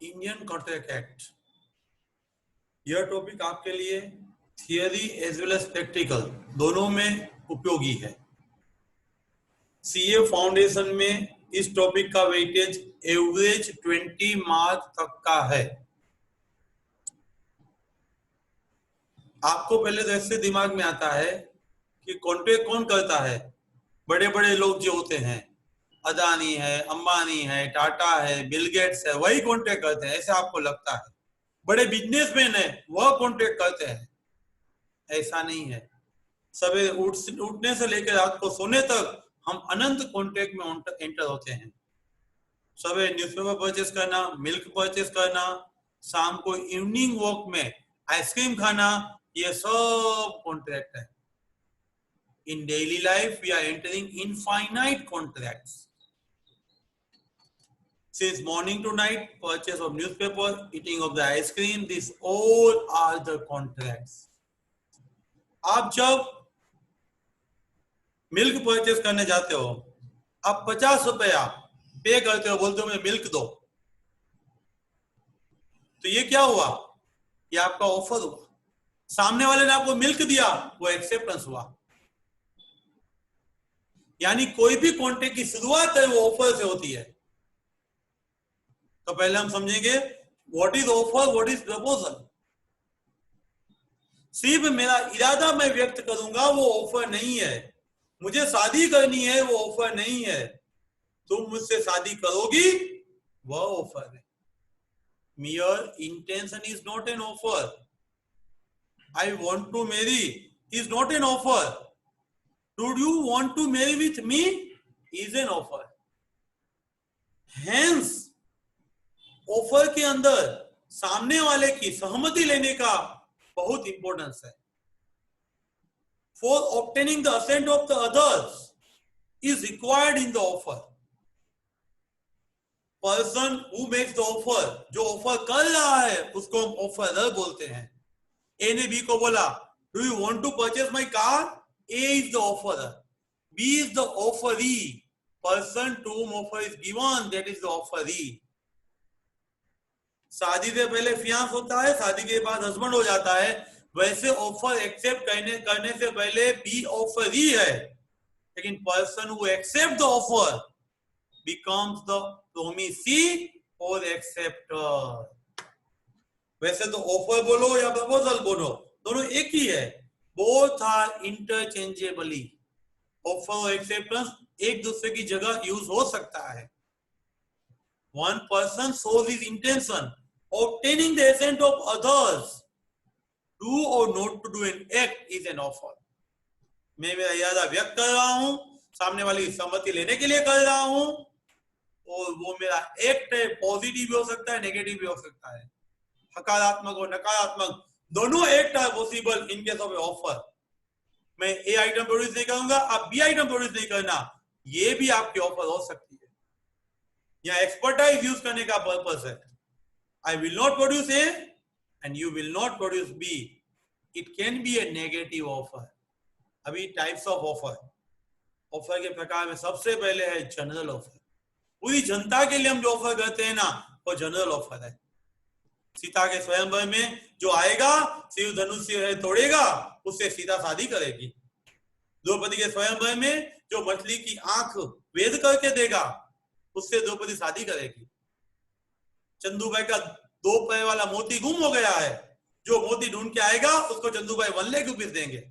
Indian contract act. यह topic आपके लिए theory as well as practical दोनों में उपयोगी है। सीए फाउंडेशन में इस टॉपिक का वेटेज एवरेज 20 मार्क तक का है। आपको पहले तो ऐसे दिमाग में आता है कि कॉन्ट्रैक्ट कौन करता है? बड़े बड़े लोग जो होते हैं, अदानी है, अंबानी है, टाटा है, बिल गेट्स है, वही कॉन्ट्रैक्ट करते हैं, ऐसे आपको लगता है। बड़े बिजनेसमैन है वह कॉन्ट्रैक्ट करते हैं, ऐसा नहीं है। सवेरे उठने से लेकर रात को सोने तक हम अनंत कॉन्ट्रैक्ट में एंटर होते हैं। सवेरे न्यूज़पेपर परचेस करना, मिल्क परचेस करना, शाम को इवनिंग वॉक में आइसक्रीम खाना, ये सब कॉन्ट्रैक्ट है। In daily life, we are entering infinite contracts. Since morning to night, purchase of newspaper, eating of the ice cream, these all are the contracts. आप जब मिल्क परचेस करने जाते हो, आप 50 रुपया पे करते हो, बोलते हो मुझे मिल्क दो, तो ये क्या हुआ? ये आपका ऑफर हुआ। सामने वाले ने आपको मिल्क दिया, वो एक्सेप्टेंस हुआ। यानी कोई भी कॉन्ट्रैक्ट की शुरुआत है वो ऑफर से होती है। तो पहले हम समझेंगे what is offer, what is proposal. सिर्फ मेरा इरादा मैं व्यक्त करूंगा वो ऑफर नहीं है। मुझे शादी करनी है वो ऑफर नहीं है। तुम मुझसे शादी करोगी वह ऑफर है। mere intention is not an offer. I want to marry is not an offer. Do you want to marry with me is an offer. Hence offer के अंदर सामने वाले की सहमति लेने का बहुत इंपॉर्टेंस है। For obtaining the assent of the others is required in the offer. Person who makes the offer, जो ऑफर कर रहा है उसको हम ऑफरर बोलते हैं। ए ने बी को बोला do you want to purchase my car. A is the offeror, B is the offeree. Person to whom offer is given, that is the offeree. शादी से पहले फियांस होता है, शादी के बाद हस्बैंड हो जाता है। वैसे ऑफर एक्सेप्ट करने से पहले बी ऑफरी है, लेकिन person who accept the offer becomes the promisee or acceptor। वैसे तो ऑफर बोलो या प्रपोजल बोलो, दोनों एक ही है। Both are interchangeably. ऑफर और एक्सेप्टेंस एक दूसरे की जगह यूज हो सकता है। One person shows his intention obtaining the assent of others, do or not to do an act is an offer। मैं मेरा इरादा व्यक्त कर रहा हूं, सामने वाली सम्मति लेने के लिए कर रहा हूं, और वो मेरा एक्ट है, पॉजिटिव भी हो सकता है, नेगेटिव भी हो सकता है, सकारात्मक और नकारात्मक दोनों act are possible in case of a offer. मैं ए आइटम प्रोड्यूस नहीं करूंगा, आप बी आइटम प्रोड्यूस नहीं करना, ये भी आपकी ऑफर हो सकती है। यहाँ एक्सपर्टाइज यूज करने का पर्पस है। I will not produce A and you will not produce B. It can be a negative offer. अभी टाइप्स ऑफ ऑफर, ऑफर के प्रकार में सबसे पहले है जनरल ऑफर। पूरी जनता के लिए हम जो ऑफर करते हैं ना, वो जनरल ऑफर है। सीता के स्वयंवर में जो आएगा, शिव धनुष से तोड़ेगा, उससे सीता शादी करेगी। द्रौपदी के स्वयंवर में जो मछली की आंख वेद करके देगा, उससे द्रौपदी शादी करेगी। चंदूबाई का 2 पैर वाला मोती गुम हो गया है, जो मोती ढूंढ के आएगा उसको चंदूबाई 1 लाख रुपीस देंगे।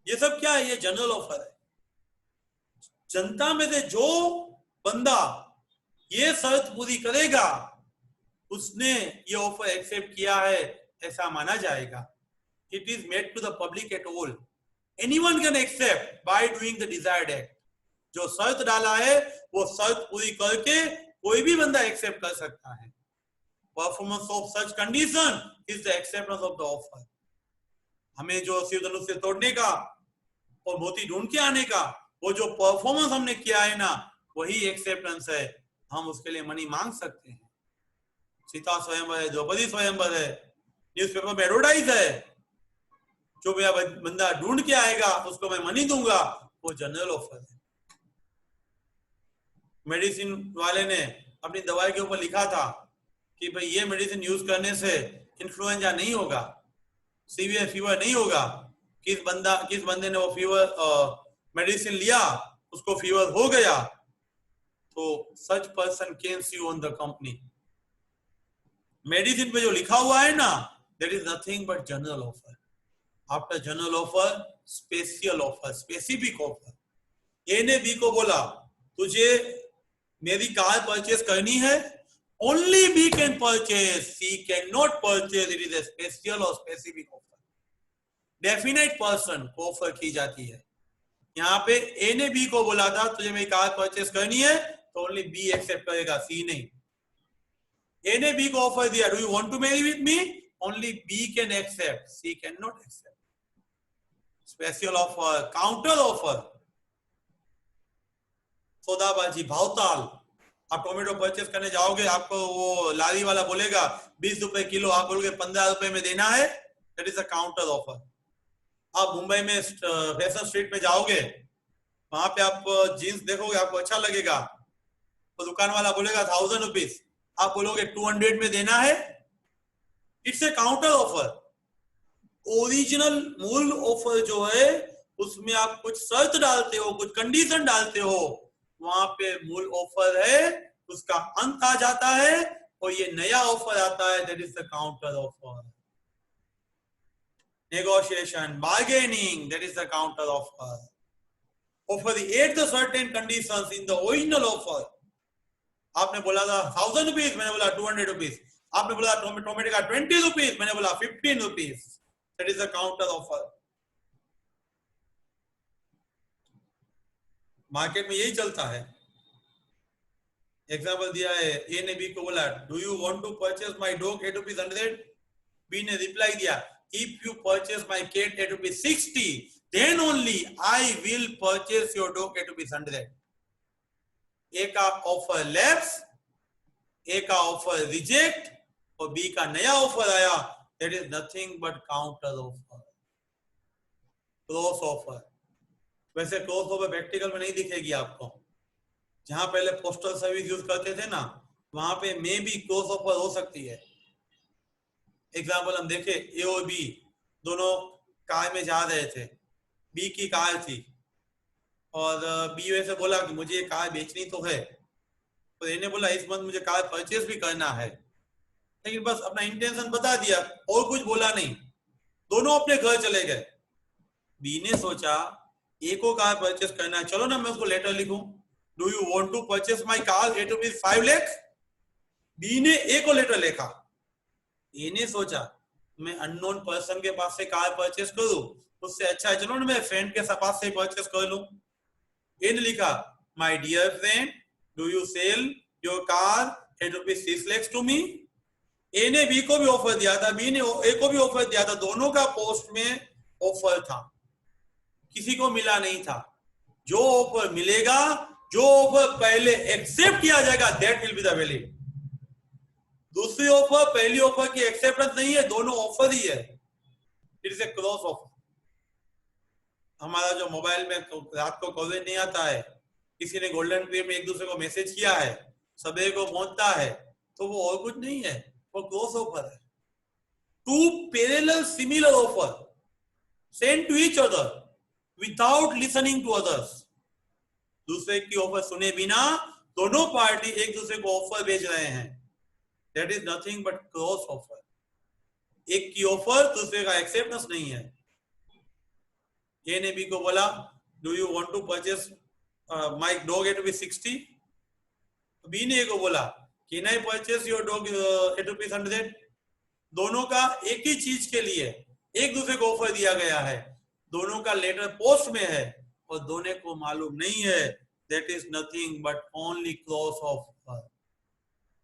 ये सब क्या है? ये जनरल ऑफर है। जनता में से जो बंदा ये शर्त पूरी करेगा, उसने ये ऑफर एक्सेप्ट किया है, ऐसा माना जाएगा। It is made to the public at all. Anyone can accept by doing the desired act. जो शर्त डाला है वो शर्त पूरी करके कोई भी बंदा एक्सेप्ट कर सकता है। Performance of such condition is the acceptance of the offer. हमें जो शिव धनुष से तोड़ने का और मोती ढूंढ के आने का वो जो परफॉर्मेंस हमने किया है ना, वही एक्सेप्टेंस है। हम उसके लिए मनी मांग सकते हैं। सीता स्वयंवर है, द्रौपदी स्वयंवर है, न्यूज़पेपर में एडवर्टाइज है, जो मेरा बंदा ढूंढ के आएगा उसको मैं मनी दूंगा, वो जनरल ऑफर है। मेडिसिन वाले ने अपनी दवाई के ऊपर लिखा था कि भाई ये मेडिसिन यूज करने से इन्फ्लुएंजा नहीं होगा, सीवियर फीवर नहीं होगा, किस बंदे ने वो फीवर मेडिसिन लिया, उसको फीवर हो गया, तो such person can sue on the company. Medicine पे जो लिखा हुआ है ना, that is nothing but general offer. After general offer special offer, specific offer. A ने बी को बोला तुझे मेरी कार परचेस करनी है, only B can purchase, C cannot purchase, it is a special or specific offer। Definite person को offer की जाती है। यहाँ पे ए ने बी को बोला था तुझे मेरी कार परचेस करनी है, तो ओनली बी एक्सेप्ट करेगा, सी नहीं। ए ने बी को ऑफर दिया, do you want to marry with me, only B can accept, C can not accept. Special offer, counter offer, सौदाबाजी, भावताल। आप टोमेटो परचेस करने जाओगे, आपको वो लारी वाला बोलेगा 20 रुपए किलो, आप बोलोगे 15 रुपए में देना है, that is a counter offer. आप मुंबई में फैशन स्ट्रीट में जाओगे, वहां पे आप जीन्स देखोगे, आपको अच्छा लगेगा, तो दुकान वाला बोलेगा 1000 रुपीज, आप बोलोगे 200 में देना है, it's a counter offer. Original मूल ऑफर जो है उसमें आप कुछ शर्त डालते हो, कुछ कंडीशन डालते हो, वहां पे मूल ऑफर है, उसका अंत आ जाता है, और ये नया ऑफर आता है, that is the counter offer. Negotiation, bargaining, that is the counter offer. Offer at the certain conditions in the original offer. आपने बोला था 1000 रुपीज, मैंने बोला 200 रुपीज। आपने बोला टोमेटो का 20 रुपीज, मैंने बोला 15 rupees, that is the counter offer। Market में यही चलता है। एग्जाम्पल दिया है, ए ने बी को बोला do you want to purchase my dog at rupees 100, B ने रिप्लाई दिया if you purchase my cat at rupees 60, then only I will purchase your dog at rupees 100। ए का ऑफर लैप्स, ए का offer reject, और B का नया offer आया, that is nothing but counter offer, cross offer. वैसे cross offer practical में नहीं दिखेगी आपको। जहां पहले पोस्टल सर्विस यूज करते थे ना, वहां पे मे भी क्रॉस ऑफर हो सकती है। एग्जाम्पल हम देखे, ए और बी दोनों कार में जा रहे थे, बी की कार थी, और बी वैसे बोला कि मुझे ये कार बेचनी तो है, तो ए ने बोला इस मंथ मुझे कार परचेस भी करना है, लेकिन बस अपना इंटेंशन बता दिया और कुछ बोला नहीं, दोनों अपने घर चले गए। बी ने सोचा ए को कार परचेस करना है, चलो ना मैं उसको लेटर लिखूं, do you want to purchase my car at rupees 5 lakh. B ने ए को लेटर लिखा, ए ने सोचा मैं अननोन पर्सन के पास से कार परचेस करूं, उससे अच्छा है चलो ना मैं फ्रेंड के पास से परचेस कर लूं। ए ने लिखा my dear friend do you sell your car at rupees 6 lakhs to me. A ने बी को भी ऑफर दिया था, बी ने ए को भी ऑफर दिया था, दोनों का पोस्ट में ऑफर था, किसी को मिला नहीं था। जो ऑफर मिलेगा, जो ऑफर पहले एक्सेप्ट किया जाएगा, that will be the valid. दूसरी ऑफर पहली ऑफर की एक्सेप्टेंस नहीं है, दोनों ऑफर ही है, it is a cross offer. हमारा जो मोबाइल में तो रात को कवरेज नहीं आता है, किसी ने गोल्डन पीरियड में एक दूसरे को मैसेज किया है, सवेरे को पहुंचता है, तो वो और कुछ नहीं है, वो क्रॉस ऑफर है। Two parallel similar offer send to each other without listening to others. दूसरे की ऑफर सुने बिना दोनों पार्टी एक दूसरे को ऑफर भेज रहे हैं, that is nothing but cross offer. एक की ऑफर दूसरे का एक्सेप्टेंस नहीं है। ए ने बी को बोला do you want to purchase my dog at rupees 60। B ने ए को बोला can I purchase your dog at rupees 100। दोनों का एक ही चीज के लिए एक दूसरे को ऑफर दिया गया है, दोनों का लेटर पोस्ट में है और दोनों को मालूम नहीं है, that is nothing but only cross offer.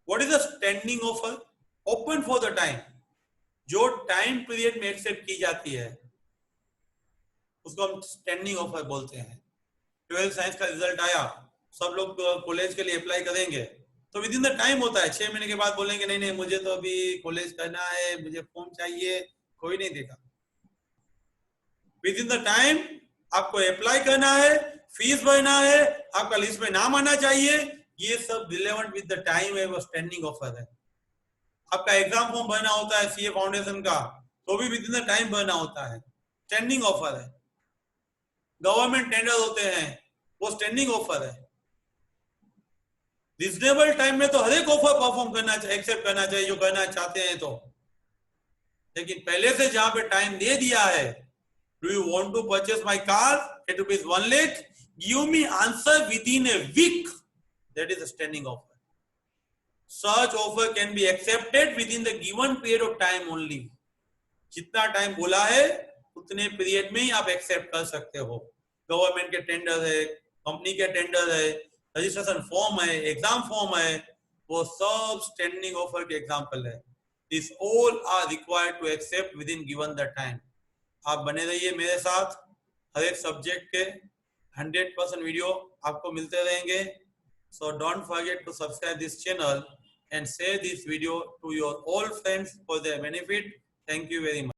What is the standing offer? Open for the time, जो टाइम पीरियड में एक्सेप्ट की जाती है उसको हम स्टैंडिंग ऑफर बोलते हैं। 12th साइंस का रिजल्ट आया, सब लोग कॉलेज के लिए अप्लाई करेंगे, तो विद इन द टाइम होता है, 6 महीने के बाद बोलेंगे नहीं नहीं मुझे तो अभी कॉलेज करना है, मुझे फॉर्म चाहिए, कोई नहीं देगा। विद इन द टाइम आपको अप्लाई करना है, फीस भरना है, आपका लिस्ट में नाम आना चाहिए, ये सब रिलेवेंट विद द टाइम है, वो स्टैंडिंग ऑफर है। आपका एग्जाम फॉर्म भरना होता है सीए फाउंडेशन का, तो भी विद इन द टाइम भरना होता है, स्टैंडिंग ऑफर है। गवर्नमेंट टेंडर होते हैं, वो स्टैंडिंग ऑफर है। रिजनेबल टाइम में तो हर एक ऑफर परफॉर्म करना चाहिए, एक्सेप्ट करना चाहिए जो करना चाहते हैं तो। लेकिन पहले से जहां पे टाइम दे दिया है, do you want to purchase my car at ₹1 lakh, give me answer within a week, that is a standing offer. Such offer can be accepted within the given period of time only. जितना time बोला है उतने period में ही आप accept कर सकते हो। Government के टेंडर है, कंपनी के टेंडर है, रजिस्ट्रेशन फॉर्म है, एग्जाम फॉर्म है, वो सब स्टैंडिंग ऑफर के एग्जांपल है। This all are required to accept within given the time. आप बने रहिए मेरे साथ, हर एक सब्जेक्ट के 100% वीडियो आपको मिलते रहेंगे। So don't forget to subscribe this channel and share this video to your all friends for their benefit. Thank you very much.